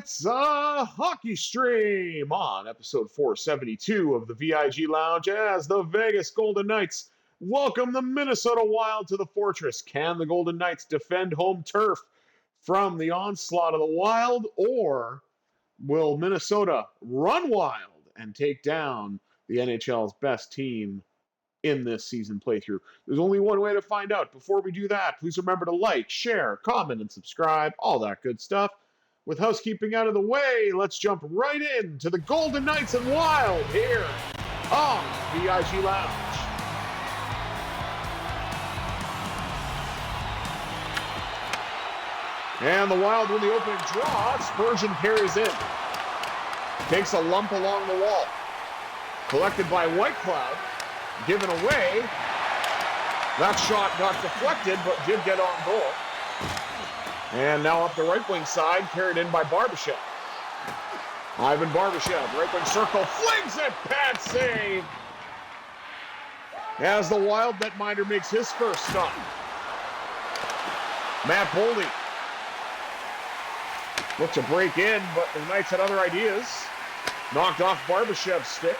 It's a hockey stream on episode 472 of the VIG Lounge as the Vegas Golden Knights welcome the Minnesota Wild to the Fortress. Can the Golden Knights defend home turf from the onslaught of the Wild, or will Minnesota run wild and take down the NHL's best team in this season playthrough? There's only one way to find out. Before we do that, please remember to like, share, comment, and subscribe, all that good stuff. With housekeeping out of the way, let's jump right into the Golden Knights and Wild here on VIG Lounge. And the Wild win the opening draw. Spurgeon carries in. Takes a lump along the wall. Collected by Whitecloud. Given away. That shot got deflected, but did get on goal. And now up the right wing side, carried in by Barbashev. Ivan Barbashev, right wing circle, flings it, bad save. As the Wild netminder makes his first stop. Matt Boldy looked to break in, but the Knights had other ideas. Knocked off Barbashev's stick.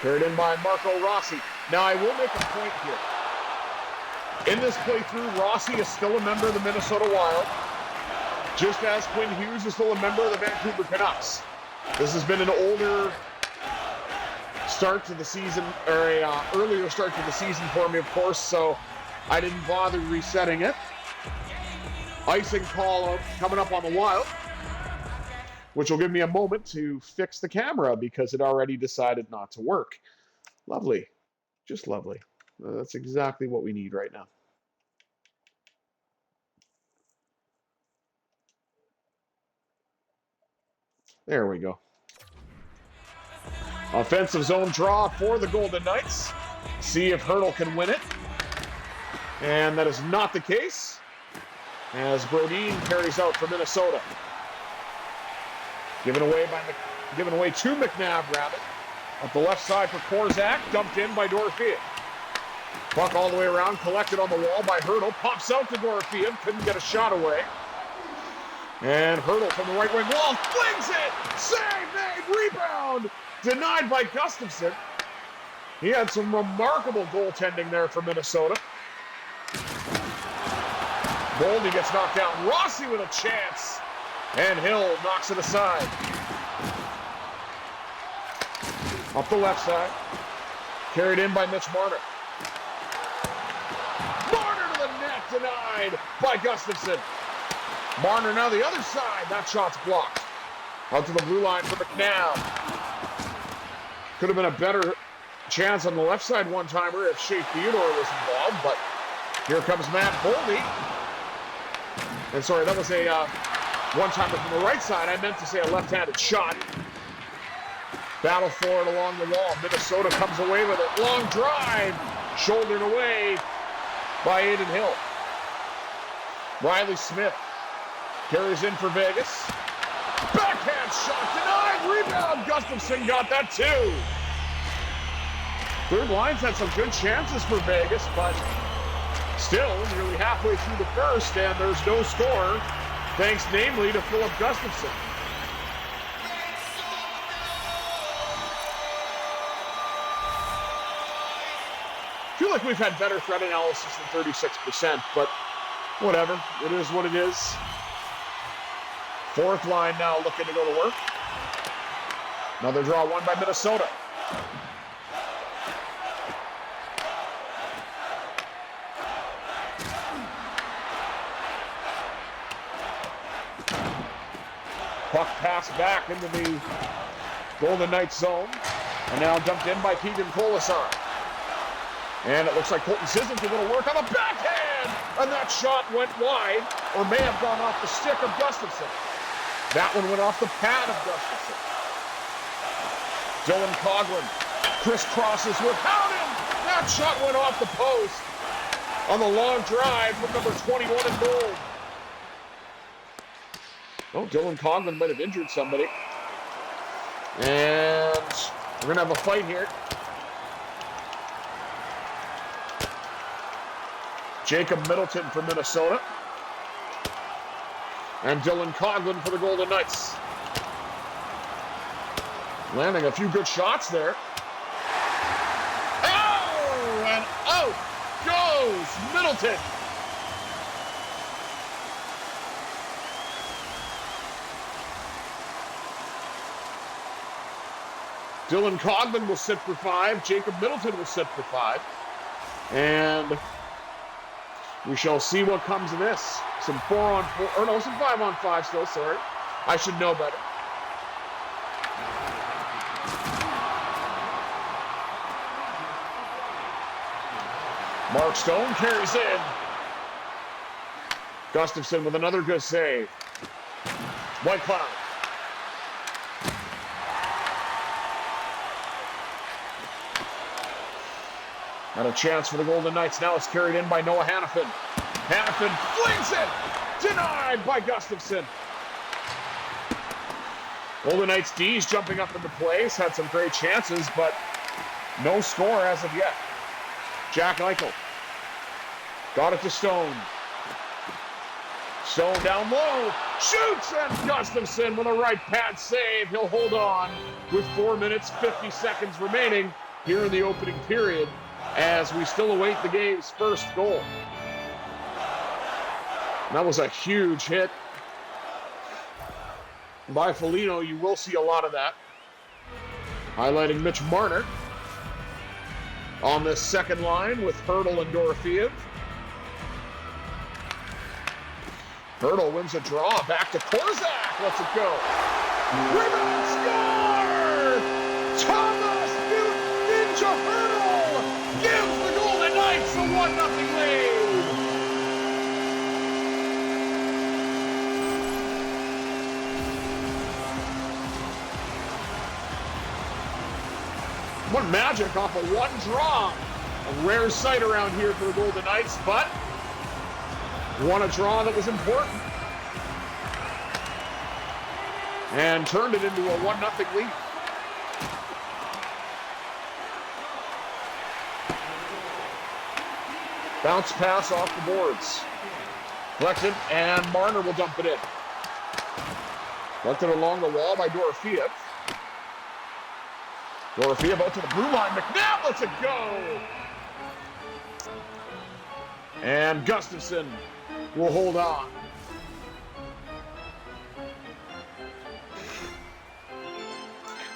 Carried in by Marco Rossi. Now I will make a point here. In this playthrough, Rossi is still a member of the Minnesota Wild, just as Quinn Hughes is still a member of the Vancouver Canucks. This has been an older start to the season, or an earlier start to the season for me, of course, so I didn't bother resetting it. Icing call coming up on the Wild, which will give me a moment to fix the camera because it already decided not to work. Lovely. Just lovely. That's exactly what we need right now. There we go. Offensive zone draw for the Golden Knights. See if Hertl can win it. And that is not the case, as Brodin carries out for Minnesota. Given away to McNabb, rather. Up the left side for Korzak, dumped in by Dorofeev. Puck all the way around, collected on the wall by Hertl. Pops out to Dorofeev, couldn't get a shot away. And Hertl from the right wing wall, flings it! Save made, rebound! Denied by Gustafsson. He had some remarkable goaltending there for Minnesota. Boldy gets knocked down. Rossi with a chance. And Hill knocks it aside. Up the left side. Carried in by Mitch Marner. Marner to the net, denied by Gustafsson. Marner now the other side. That shot's blocked. Out to the blue line for McNabb. Could have been a better chance on the left side one-timer if Shea Theodore was involved, but here comes Matt Boldy. And sorry, that was a one-timer from the right side. I meant to say a left-handed shot. Battle for it along the wall. Minnesota comes away with it. Long drive. Shouldered away by Aiden Hill. Riley Smith carries in for Vegas. Backhand shot denied. Rebound. Gustafsson got that too. Third line's had some good chances for Vegas, but still nearly halfway through the first, and there's no score, thanks namely to Philip Gustafsson. I feel like we've had better threat analysis than 36%, but whatever. It is what it is. Fourth line now looking to go to work. Another draw won by Minnesota. Puck passed back into the Golden Knights zone, and now dumped in by Keegan Colasar. And it looks like Colton Sissons a little work on the backhand, and that shot went wide, or may have gone off the stick of Gustafsson. That one went off the pad of Gustafsson. Dylan Coghlan crisscrosses with Howden. That shot went off the post on the long drive with number 21 in goal. Oh, Dylan Coghlan might have injured somebody. And we're going to have a fight here. Jacob Middleton from Minnesota And Dylan Coghlan for the Golden Knights. Landing a few good shots there. Oh, and out goes Middleton. Dylan Coghlan will sit for 5. Jacob Middleton will sit for 5. And we shall see what comes of this. Some 4-on-4, or no, some 5-on-5 still, sorry. I should know better. Mark Stone carries in. Gustafsson with another good save. White Cloud. Not a chance for the Golden Knights. Now it's carried in by Noah Hannafin. Hannafin flings it! Denied by Gustafsson. Golden Knights D's jumping up into place. Had some great chances, but no score as of yet. Jack Eichel. Got it to Stone. Stone down low. Shoots! And Gustafsson with a right pad save. He'll hold on with 4 minutes, 50 seconds remaining here in the opening period, as we still await the game's first goal. That was a huge hit by Foligno. You will see a lot of that. Highlighting Mitch Marner on this second line with Hurdle and Dorofeev. Hurdle wins a draw. Back to Korzak. Let's it go. Rebound score! Thomas Ninja Hurdle gives the Golden Knights a 1-0 lead. What magic off of one draw. A rare sight around here for the Golden Knights, but won a draw that was important. And turned it into a 1-0 lead. Bounce pass off the boards. Collected, and Marner will dump it in. Collected along the wall by Dorofeev. Dorofeev out to the blue line. McNabb lets it go. And Gustafsson will hold on.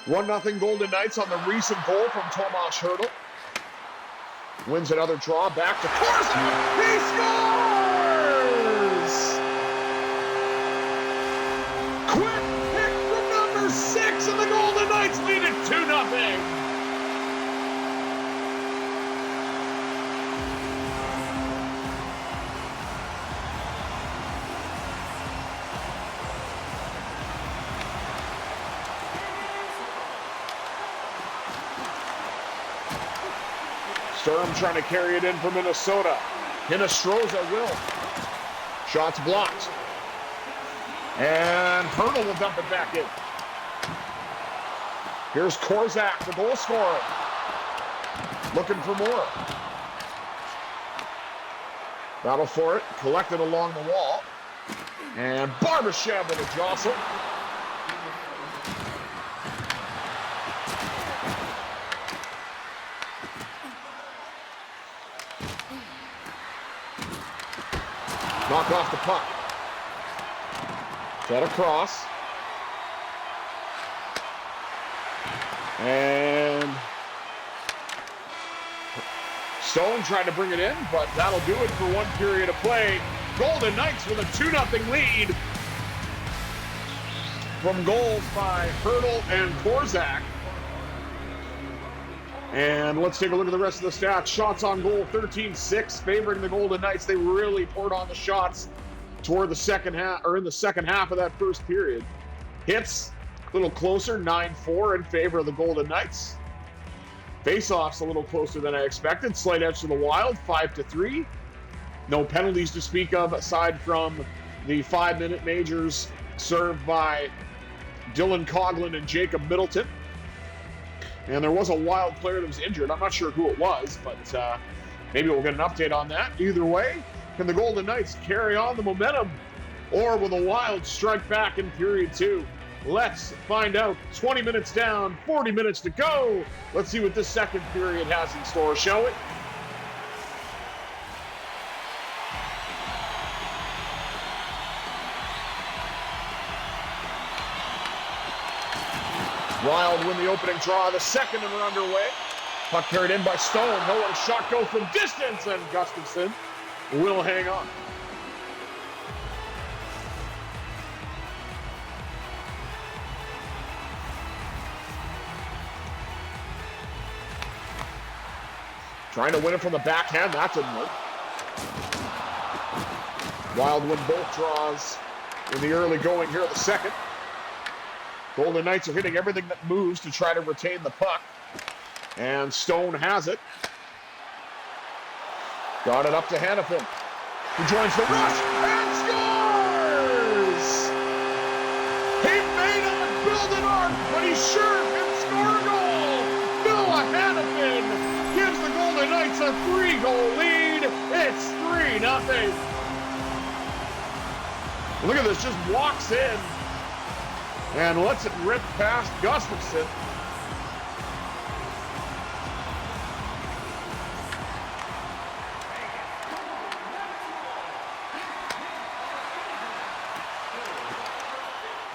One 0 Golden Knights on the recent goal from Tomas Hurdle. Wins another draw. Back to Korzak. He scores! Quick pick from number 6, and the Golden Knights lead it 2-0. Sturm trying to carry it in for Minnesota. Hinostroza will. Shots blocked. And Hurdle will dump it back in. Here's Korzak, the goal scorer. Looking for more. Battle for it. Collected along the wall. And Barbashev with a jostle. Knock off the puck. Get across. And Stone tried to bring it in, but that'll do it for one period of play. Golden Knights with a 2-0 lead from goals by Hurdle and Korzak. And let's take a look at the rest of the stats. Shots on goal, 13-6, favoring the Golden Knights. They really poured on the shots toward the second half, or in the second half of that first period. Hits, a little closer, 9-4 in favor of the Golden Knights. Face-offs a little closer than I expected. Slight edge to the Wild, 5-3. No penalties to speak of aside from the 5-minute majors served by Dylan Coghlan and Jacob Middleton. And there was a Wild player that was injured. I'm not sure who it was, but maybe we'll get an update on that. Either way, can the Golden Knights carry on the momentum or will the Wild strike back in period 2? Let's find out. 20 minutes down, 40 minutes to go. Let's see what this second period has in store, shall we? Wild win the opening draw. The second and we're underway. Puck carried in by Stone. He'll let a shot go from distance, and Gustafsson will hang on. Trying to win it from the backhand. That didn't work. Wild win both draws in the early going here of the second. Golden Knights are hitting everything that moves to try to retain the puck. And Stone has it. Got it up to Hanifin, who joins the rush and scores! He may not build an arc, but he sure can score a goal! Noah Hanifin gives the Golden Knights a 3-goal lead. It's 3-0. Look at this, just walks in and lets it rip past Gustafsson.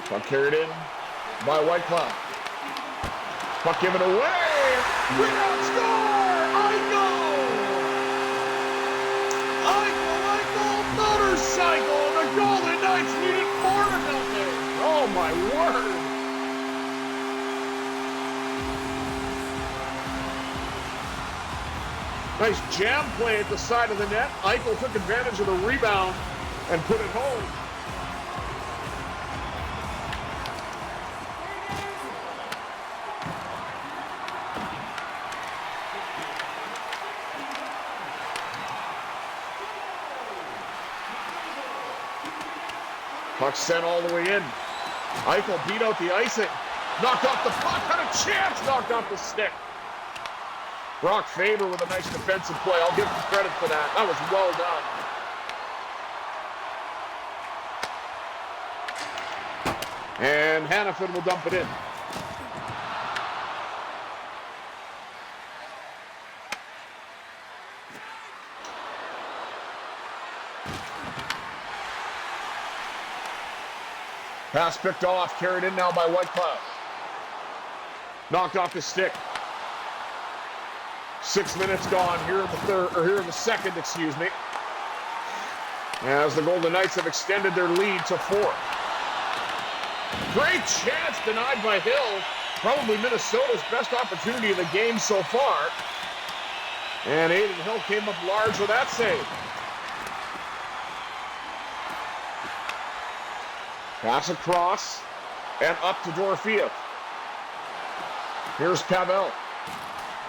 Puck carried in by Whitecloud. Puck given away. Rebound score! Eichel motorcycle. The Golden Knights needed more to nothing. Oh my word! Nice jam play at the side of the net. Eichel took advantage of the rebound and put it home. Puck sent all the way in. Eichel beat out the icing. Knocked off the puck. Had a chance. Knocked off the stick. Brock Faber with a nice defensive play. I'll give him credit for that. That was well done. And Hanifin will dump it in. Pass picked off, carried in now by Whitecloud. Knocked off the stick. 6 minutes gone here in the third, or here in the second, excuse me. As the Golden Knights have extended their lead to 4. Great chance denied by Hill. Probably Minnesota's best opportunity of the game so far. And Aiden Hill came up large with that save. Pass across and up to Dorofeev. Here's Pavel.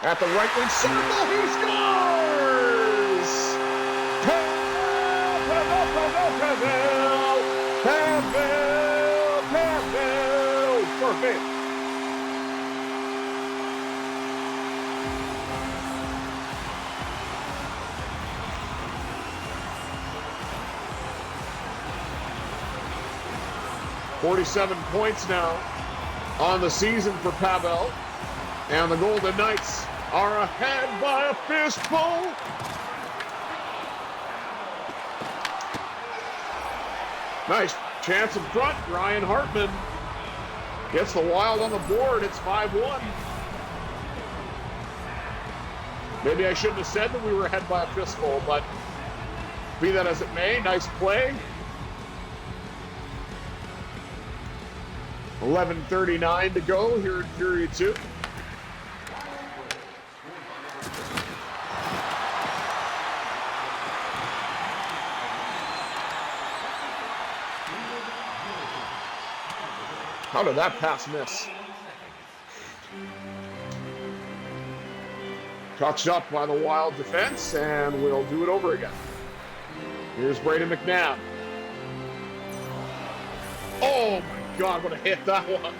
At the right wing circle, he scores! Pavel! Perfect. .47 points now on the season for Pavel. And the Golden Knights are ahead by a fistful. Nice chance in front. Ryan Hartman gets the Wild on the board. It's 5-1. Maybe I shouldn't have said that we were ahead by a fistful, but be that as it may, nice play. 11:39 to go here in period 2. How did that pass miss? Touched up by the Wild defense, and we'll do it over again. Here's Braden McNabb. Oh my God, what a hit that was.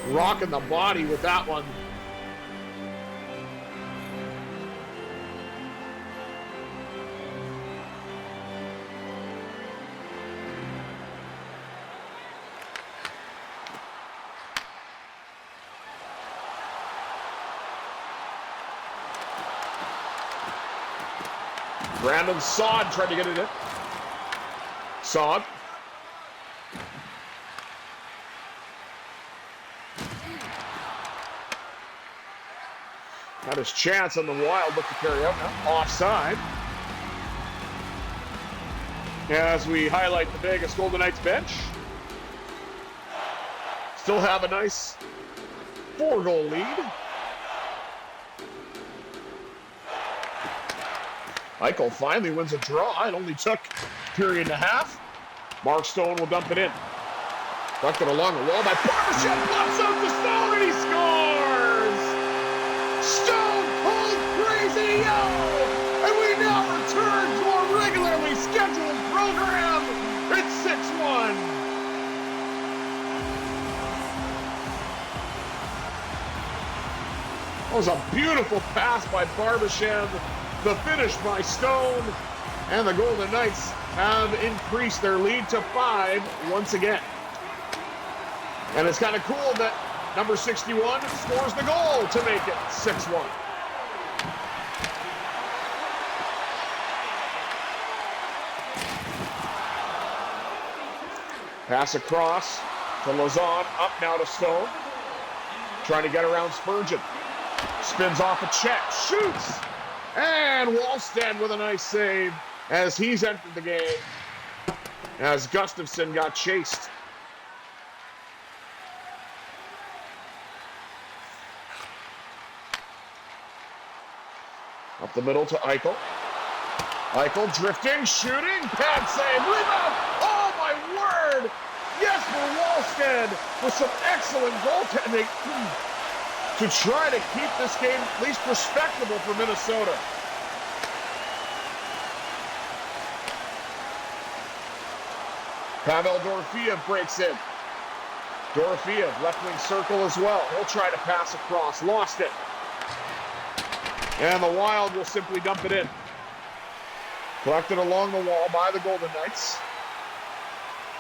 Rocking the body with that one. Brandon Saad tried to get it in. Saad. Got his chance on the Wild. Look to carry out now. Offside. As we highlight the Vegas Golden Knights bench. Still have a nice 4-goal lead. Eichel finally wins a draw. It only took a period and a half. Mark Stone will dump it in. Ducked it along the wall by Barbashev. Pops out to Stone and he scores! Stone Cold Crazy Yo! And we now return to our regularly scheduled program. It's 6-1. That was a beautiful pass by Barbashev. The finish by Stone, and the Golden Knights have increased their lead to 5 once again. And it's kind of cool that number 61 scores the goal to make it 6-1. Pass across to Lazon, up now to Stone. Trying to get around Spurgeon. Spins off a check, shoots! And Wallstead with a nice save as he's entered the game, as Gustafson got chased. Up the middle to Eichel. Eichel drifting, shooting, pad save, rebound! Oh my word! Jesper Wallstead with some excellent goaltending to try to keep this game at least respectable for Minnesota. Pavel Dorofeev breaks in. Dorofeev, left wing circle as well. He'll try to pass across, lost it. And the Wild will simply dump it in. Collected along the wall by the Golden Knights.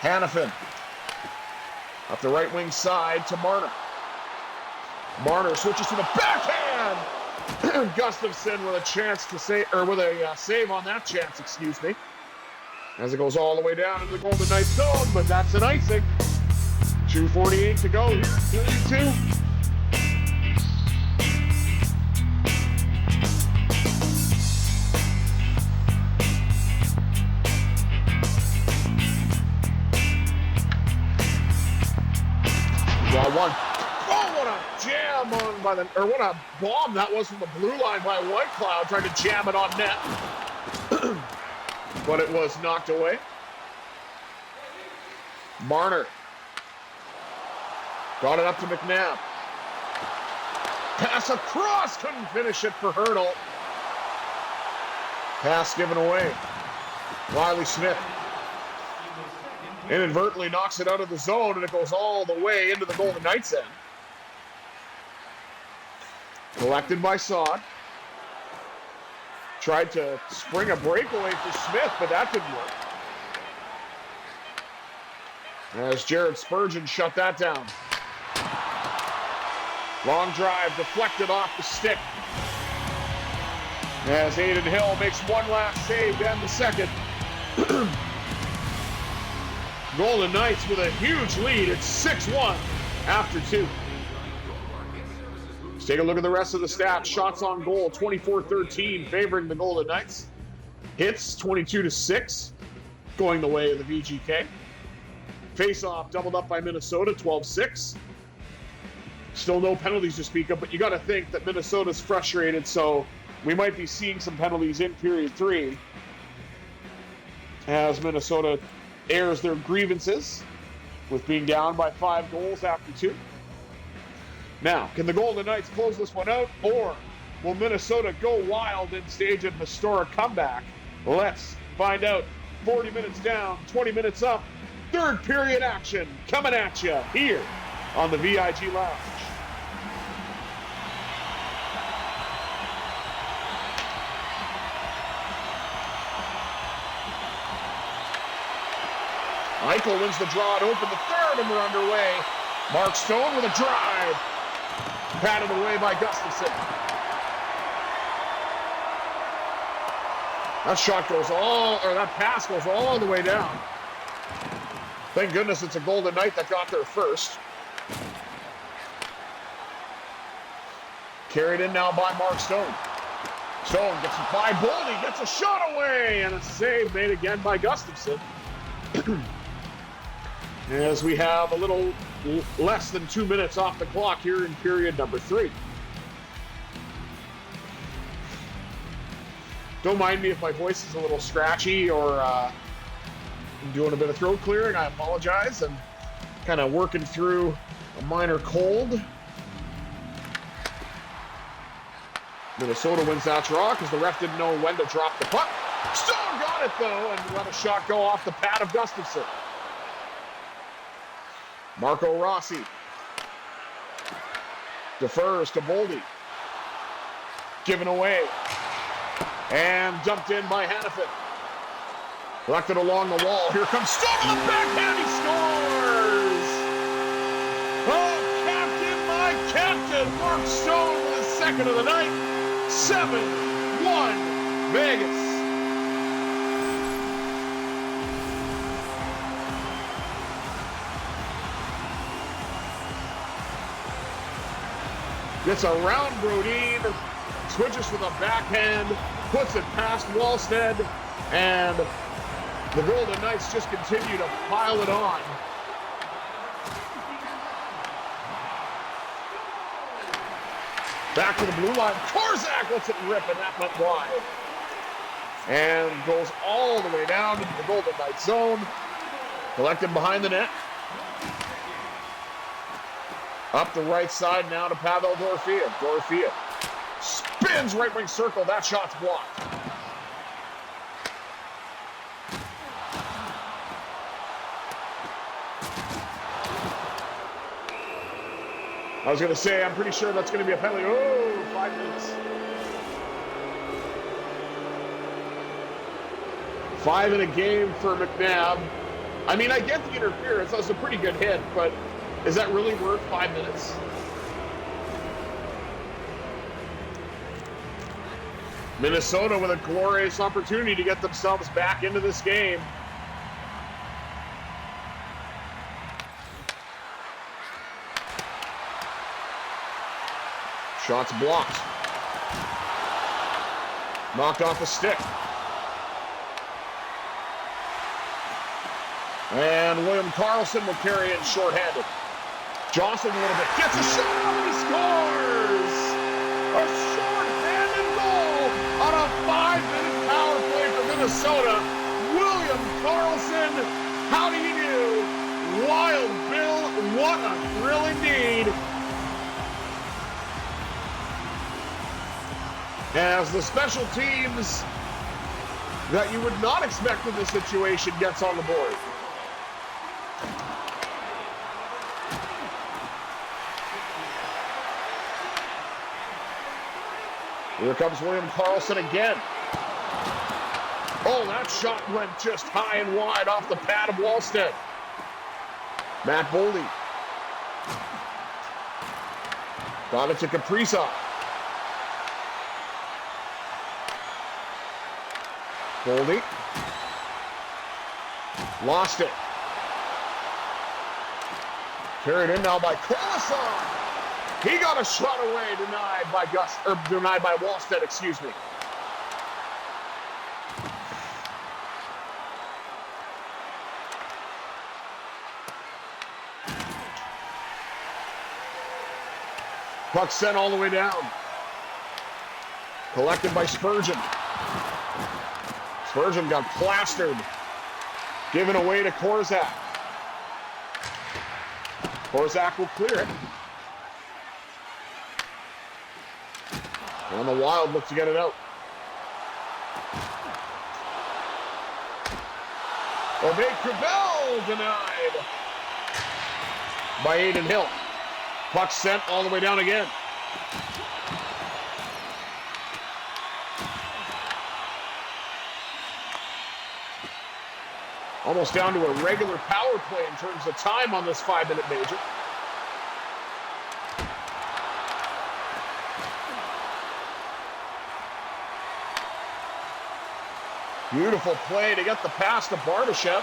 Hanifin. Up the right wing side to Marner. Marner switches to the backhand. Gustafson with a chance to save, or with a save on that chance, excuse me. As it goes all the way down into the Golden Knights zone, but that's an icing. 2:48 to go here, 32. Got one. Jam on by the, or what a bomb that was from the blue line by Whitecloud, trying to jam it on net. But it was knocked away. Marner. Got it up to McNabb. Pass across, couldn't finish it for Hurdle. Pass given away. Riley Smith inadvertently knocks it out of the zone, and it goes all the way into the Golden Knights end. Collected by Saad. Tried to spring a breakaway for Smith, but that didn't work. As Jared Spurgeon shut that down. Long drive deflected off the stick. As Aiden Hill makes one last save and the second. Golden Knights with a huge lead. It's 6-1 after 2. Let's take a look at the rest of the stats. Shots on goal, 24-13, favoring the Golden Knights. Hits, 22-6, going the way of the VGK. Face-off doubled up by Minnesota, 12-6. Still no penalties to speak of, but you got to think that Minnesota's frustrated, so we might be seeing some penalties in period 3 as Minnesota airs their grievances with being down by 5 goals after 2. Now, can the Golden Knights close this one out, or will Minnesota go wild and stage a historic comeback? Let's find out. 40 minutes down, 20 minutes up. Third period action coming at you here on the VIG Lounge. Eichel wins the draw to open the third, and we're underway. Mark Stone with a drive. Patted away by Gustafson. That shot goes that pass goes all the way down. Thank goodness it's a Golden Knight that got there first. Carried in now by Mark Stone. Stone gets it by Boldy, gets a shot away, and a save made again by Gustafsson. As we have a little less than 2 minutes off the clock here in period number 3. Don't mind me if my voice is a little scratchy or I'm doing a bit of throat clearing. I apologize. I'm kind of working through a minor cold. Minnesota wins that draw because the ref didn't know when to drop the puck. Stone got it, though, and let a shot go off the pad of Gustafsson. Marco Rossi defers to Boldy. Given away. And dumped in by Hannafin. Collected along the wall. Here comes Stone on the backhand. He scores! Oh, captain, my captain, Mark Stone with his second of the night. 7-1 Vegas. Gets around Brodin, switches with a backhand, puts it past Wallstead, and the Golden Knights just continue to pile it on. Back to the blue line. Korzak lets it rip, and that went wide. And goes all the way down into the Golden Knights zone. Collected behind the net. Up the right side now to Pavel Dorofeev. Dorofeev spins right wing circle. That shot's blocked. I was going to say, I'm pretty sure that's going to be a penalty. Oh, 5 minutes. 5 in a game for McNabb. I mean, I get the interference. That was a pretty good hit, but is that really worth 5 minutes? Minnesota with a glorious opportunity to get themselves back into this game. Shots blocked. Knocked off a stick. And William Karlsson will carry it shorthanded. Johnson a little bit. Gets a shot off and he scores! A shorthanded goal on a 5-minute power play for Minnesota. William Karlsson, how do you do? Wild Bill, what a thrill indeed. As the special teams that you would not expect in this situation gets on the board. Here comes William Karlsson again. Oh, that shot went just high and wide off the pad of Wallstead. Matt Boldy. Got it to Kaprizov. Boldy. Lost it. Carried in now by Kolasov. He got a shot away, denied by Wallstead, excuse me. Puck sent all the way down. Collected by Spurgeon. Spurgeon got plastered. Given away to Korzak. Korzak will clear it. And the Wild look to get it out. Obey Crevel denied by Aiden Hill. Puck sent all the way down again. Almost down to a regular power play in terms of time on this 5-minute major. Beautiful play to get the pass to Barbashev.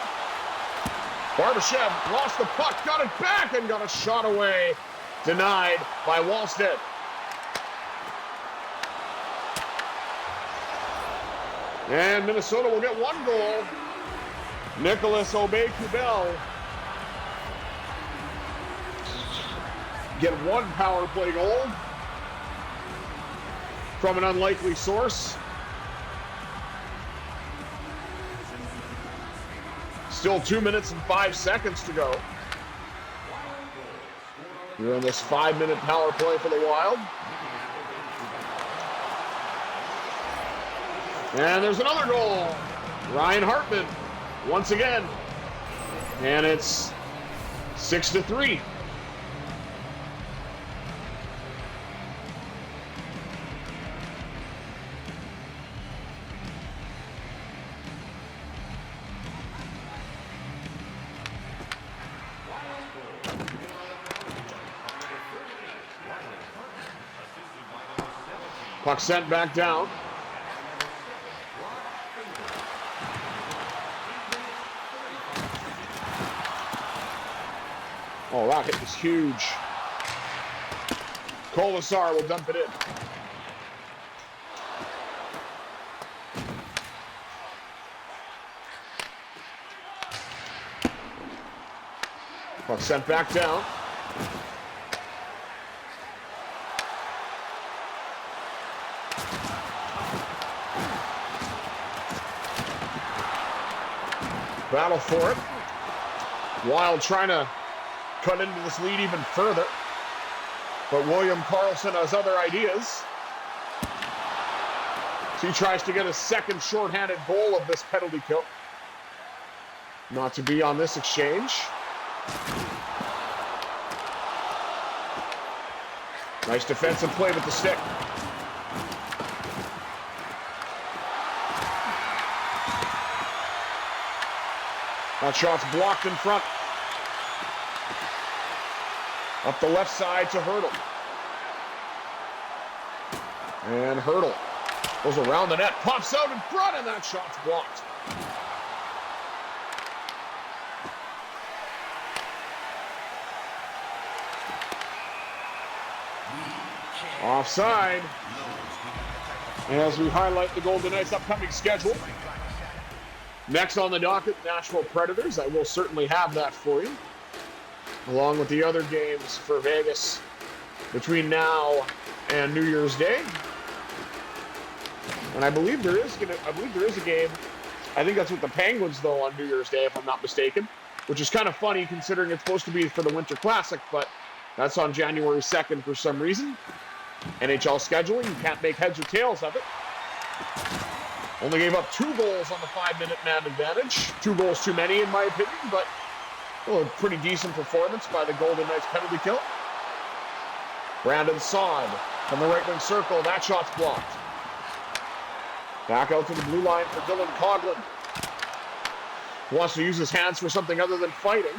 Barbashev lost the puck, got it back, and got a shot away. Denied by Wallstead. And Minnesota will get one goal. Nicholas Aubé-Kubel get one power play goal from an unlikely source. Still 2 minutes and 5 seconds to go. We're on this 5-minute power play for the Wild. And there's another goal. Ryan Hartman once again. And it's 6-3. Puck sent back down. Oh, that hit was huge. Kolasar will dump it in. Puck sent back down. Battle for it. Wild trying to cut into this lead even further. But William Karlsson has other ideas. So he tries to get a second shorthanded goal of this penalty kill. Not to be on this exchange. Nice defensive play with the stick. That shot's blocked in front. Up the left side to Hurdle. And Hurdle goes around the net, pops out in front, and that shot's blocked. Offside. As we highlight the Golden Knights' upcoming schedule. Next on the docket, Nashville Predators. I will certainly have that for you, along with the other games for Vegas between now and New Year's Day. And I believe there is a game. I think that's with the Penguins though on New Year's Day, if I'm not mistaken, which is kind of funny considering it's supposed to be for the Winter Classic, but that's on January 2nd for some reason. NHL scheduling, you can't make heads or tails of it. Only gave up 2 goals on the 5-minute man advantage. 2 goals too many, in my opinion, but a pretty decent performance by the Golden Knights penalty kill. Brandon Saad from the right wing circle. That shot's blocked. Back out to the blue line for Dylan Coghlan. Wants to use his hands for something other than fighting,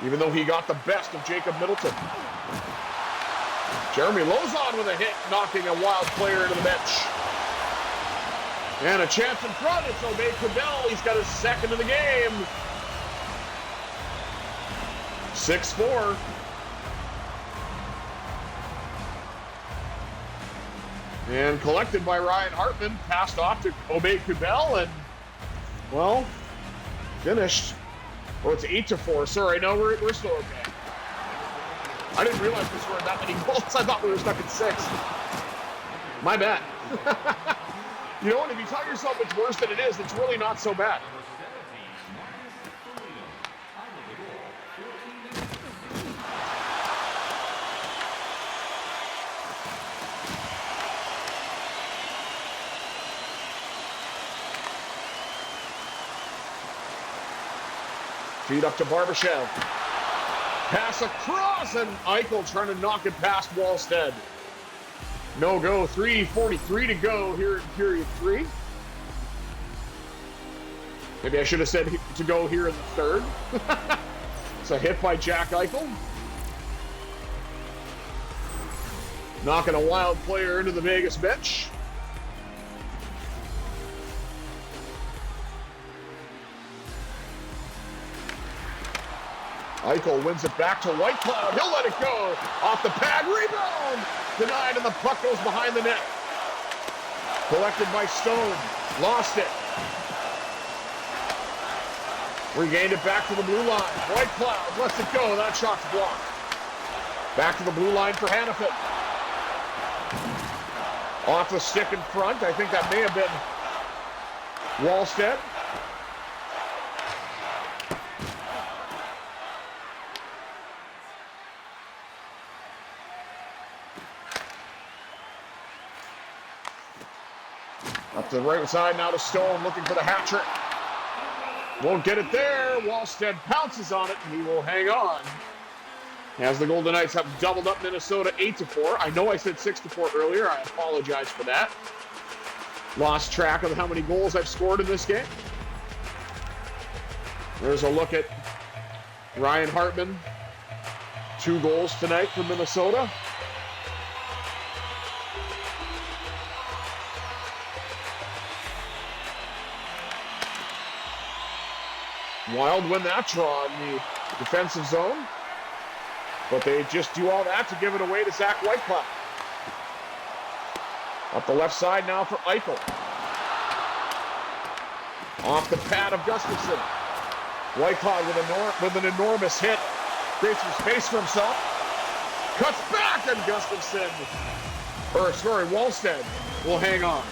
even though he got the best of Jacob Middleton. Jeremy Lauzon with a hit, knocking a Wild player into the bench. And a chance in front. It's Aubé-Kubel. He's got his second of the game. 6-4. And collected by Ryan Hartman. Passed off to Aubé-Kubel and, well, finished. Oh, it's 8-4. Sorry, no, we're still okay. I didn't realize we scored that many goals. I thought we were stuck at 6. My bad. You know what? If you tell yourself it's worse than it is, it's really not so bad. Feed up to Barbashev. Pass across, and Eichel trying to knock it past Wallstead. No go. 3:43 to go here in period 3. Maybe I should have said to go here in the third. It's a hit by Jack Eichel. Knocking a Wild player into the Vegas bench. Eichel wins it back to Whitecloud. He'll let it go. Off the pad. Rebound. Denied, and the puck goes behind the net. Collected by Stone. Lost it. Regained it back to the blue line. Whitecloud lets it go. That shot's blocked. Back to the blue line for Hannafin. Off the stick in front. I think that may have been Wallstead. Up to the right side now to Stone, looking for the hat trick. Won't get it there. Wallstead pounces on it, and he will hang on. As the Golden Knights have doubled up Minnesota 8-4. I know I said 6-4 earlier. I apologize for that. Lost track of how many goals I've scored in this game. There's a look at Ryan Hartman. 2 goals tonight for Minnesota. Wild win that draw in the defensive zone. But they just do all that to give it away to Zach Whitecloud. Up the left side now for Eichel. Off the pad of Gustafsson. Whitecloud with an enormous hit. Creates some space for himself. Cuts back, and Wallstead will hang on.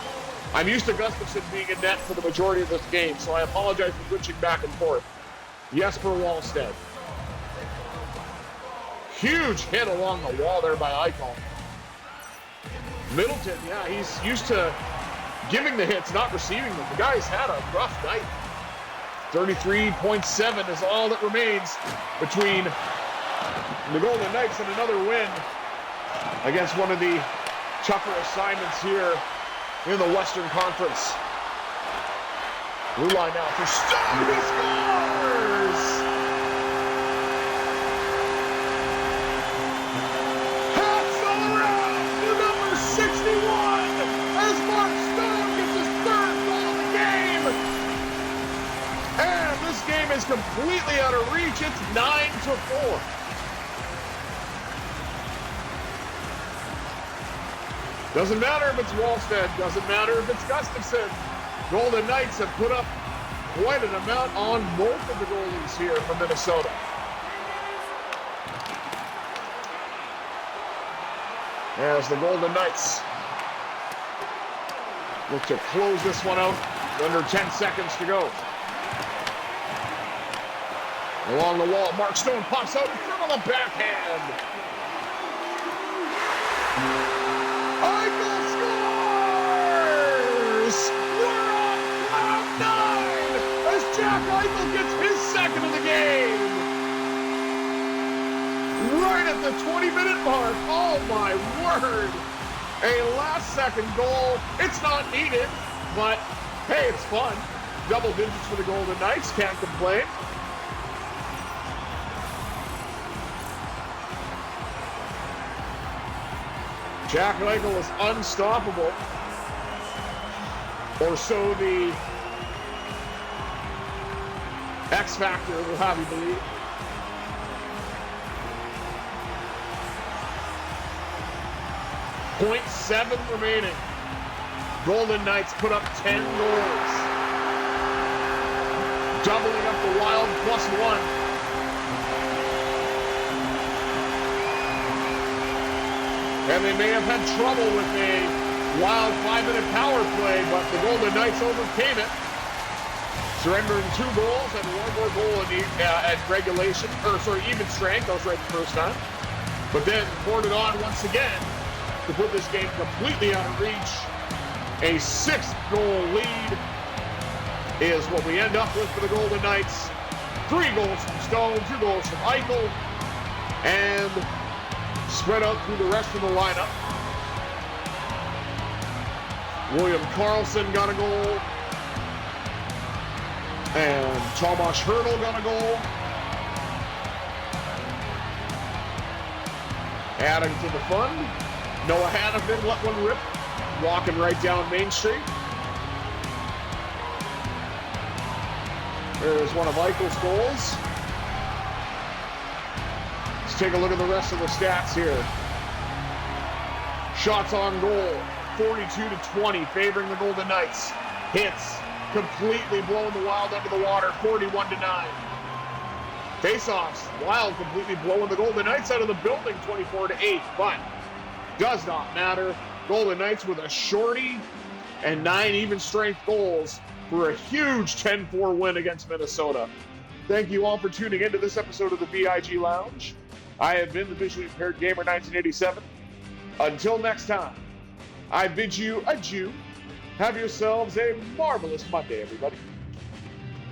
I'm used to Gustafsson being in net for the majority of this game, so I apologize for switching back and forth. Jesper Wallstead. Huge hit along the wall there by Eichel. Middleton, yeah, he's used to giving the hits, not receiving them. The guy's had a rough night. 33.7 is all that remains between the Golden Knights and another win against one of the tougher assignments here in the Western Conference. Blue line now for Stone. He scores! Hats all around to number 61 as Mark Stone gets his 3rd goal of the game. And this game is completely out of reach. It's 9-4. Doesn't matter if it's Wallstead. Doesn't matter if it's Gustafsson. Golden Knights have put up quite an amount on both of the goalies here from Minnesota. As the Golden Knights look to close this one out. Under 10 seconds to go. Along the wall, Mark Stone pops out in front of the backhand. Eichel scores! We're on cloud 9 as Jack Eichel gets his 2nd of the game. Right at the 20-minute mark. Oh my word! A last-second goal. It's not needed, but hey, it's fun. Double digits for the Golden Knights. Can't complain. Jack Eichel is unstoppable, or so the X Factor will have you believe. .7 remaining. Golden Knights put up 10 goals, doubling up the Wild +1. And they may have had trouble with a Wild 5-minute power play, but the Golden Knights overcame it, surrendering 2 goals and 1 more goal in at regulation, even strength. That was right the first time. But then poured it on once again to put this game completely out of reach. A 6-goal lead is what we end up with for the Golden Knights. 3 goals from Stone, 2 goals from Eichel, and spread out through the rest of the lineup. William Karlsson got a goal. And Tomas Hertl got a goal. Adding to the fun, Noah Hannafin let one rip, walking right down Main Street. There's one of Eichel's goals. Let's take a look at the rest of the stats here. Shots on goal, 42-20, favoring the Golden Knights. Hits, completely blowing the Wild under the water, 41-9. Face-offs, Wild completely blowing the Golden Knights out of the building, 24-8, but does not matter. Golden Knights with a shorty and 9 even-strength goals for a huge 10-4 win against Minnesota. Thank you all for tuning into this episode of the VIG Lounge. I have been the Visually Impaired Gamer 1987. Until next time, I bid you adieu. Have yourselves a marvelous Monday, everybody.